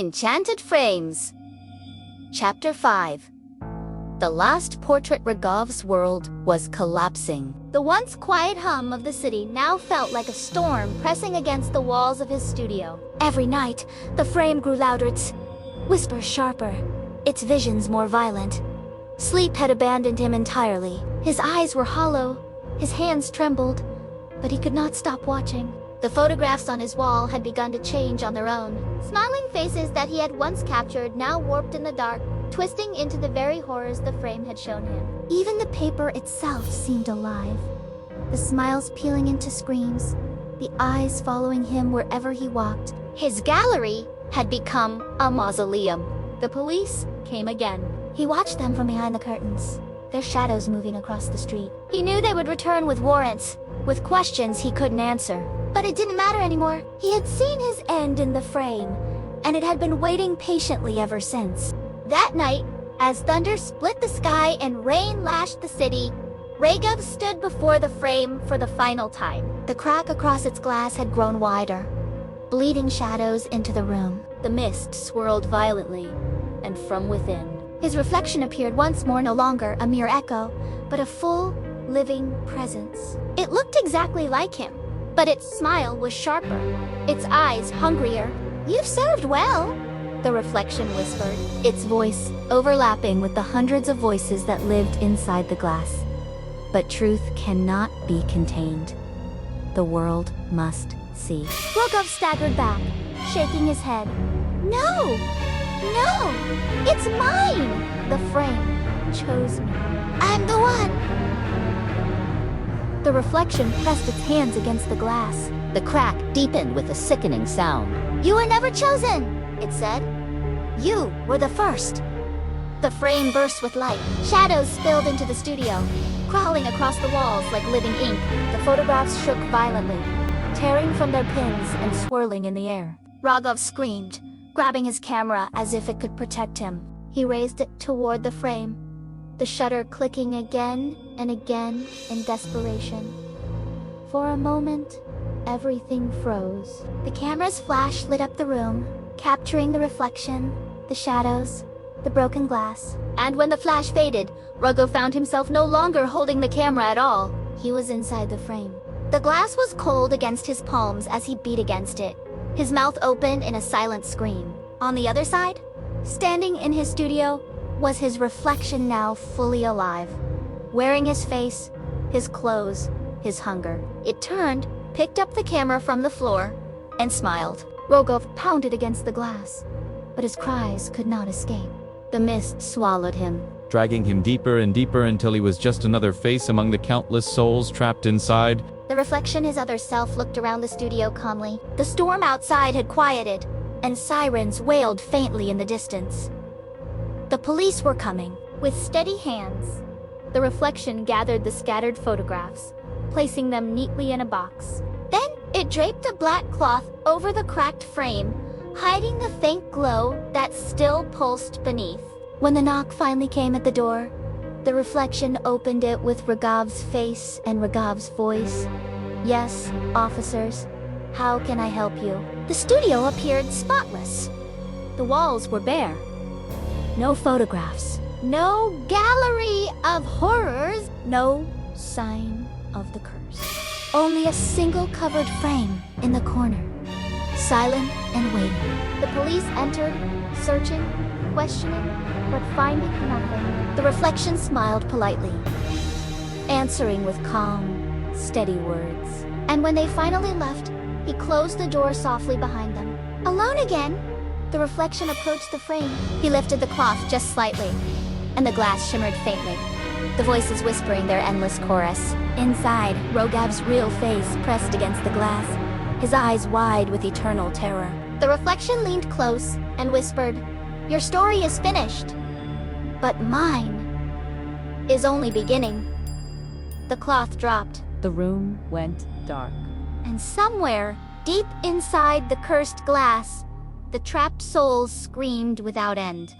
Enchanted Frames. Chapter 5. The last portrait. Raghav's world was collapsing. The once quiet hum of the city now felt like a storm pressing against the walls of his studio. Every night, the frame grew louder, its whispers sharper, its visions more violent. Sleep had abandoned him entirely. His eyes were hollow, his hands trembled, but he could not stop watching. The photographs on his wall had begun to change on their own. Smiling faces that he had once captured now warped in the dark, twisting into the very horrors the frame had shown him. Even the paper itself seemed alive. The smiles peeling into screams, the eyes following him wherever he walked. His gallery had become a mausoleum. The police came again. He watched them from behind the curtains, their shadows moving across the street. He knew they would return with warrants, with questions he couldn't answer. But it didn't matter anymore. He had seen his end in the frame, and it had been waiting patiently ever since. That night, as thunder split the sky and rain lashed the city, Raghav stood before the frame for the final time. The crack across its glass had grown wider, bleeding shadows into the room. The mist swirled violently, and from within, his reflection appeared once more, no longer a mere echo, but a full, living presence. It looked exactly like him, but its smile was sharper, its eyes hungrier. "You've served well," the reflection whispered, its voice overlapping with the hundreds of voices that lived inside the glass. But truth cannot be contained. The world must see. Raghav staggered back, shaking his head. No! No! It's mine! The frame chose me. I'm the one! The reflection pressed its hands against the glass. The crack deepened with a sickening sound. "You were never chosen," it said. "You were the first." The frame burst with light. Shadows spilled into the studio, crawling across the walls like living ink. The photographs shook violently, tearing from their pins and swirling in the air. Raghav screamed, grabbing his camera as if it could protect him. He raised it toward the frame, the shutter clicking again and again in desperation. For a moment, everything froze. The camera's flash lit up the room, capturing the reflection, the shadows, the broken glass. And when the flash faded, Raghav found himself no longer holding the camera at all. He was inside the frame. The glass was cold against his palms as he beat against it, his mouth open in a silent scream. On the other side, standing in his studio, was his reflection, now fully alive, wearing his face, his clothes, his hunger. It turned, picked up the camera from the floor, and smiled. Raghav pounded against the glass, but his cries could not escape. The mist swallowed him, dragging him deeper and deeper until he was just another face among the countless souls trapped inside. The reflection, his other self, looked around the studio calmly. The storm outside had quieted, and sirens wailed faintly in the distance. The police were coming. With steady hands, the reflection gathered the scattered photographs, placing them neatly in a box. Then it draped a black cloth over the cracked frame, hiding the faint glow that still pulsed beneath. When the knock finally came at the door, the reflection opened it with Raghav's face and Raghav's voice. "Yes, officers. How can I help you?" The studio appeared spotless. The walls were bare. No photographs. No gallery of horrors. No sign of the curse. Only a single covered frame in the corner, silent and waiting. The police entered, searching, questioning, but finding nothing. The reflection smiled politely, answering with calm, steady words. And when they finally left, he closed the door softly behind them. Alone again, the reflection approached the frame. He lifted the cloth just slightly, and the glass shimmered faintly, the voices whispering their endless chorus. Inside, Raghav's real face pressed against the glass, his eyes wide with eternal terror. The reflection leaned close and whispered, "Your story is finished, but mine is only beginning." The cloth dropped. The room went dark. And somewhere, deep inside the cursed glass, the trapped souls screamed without end.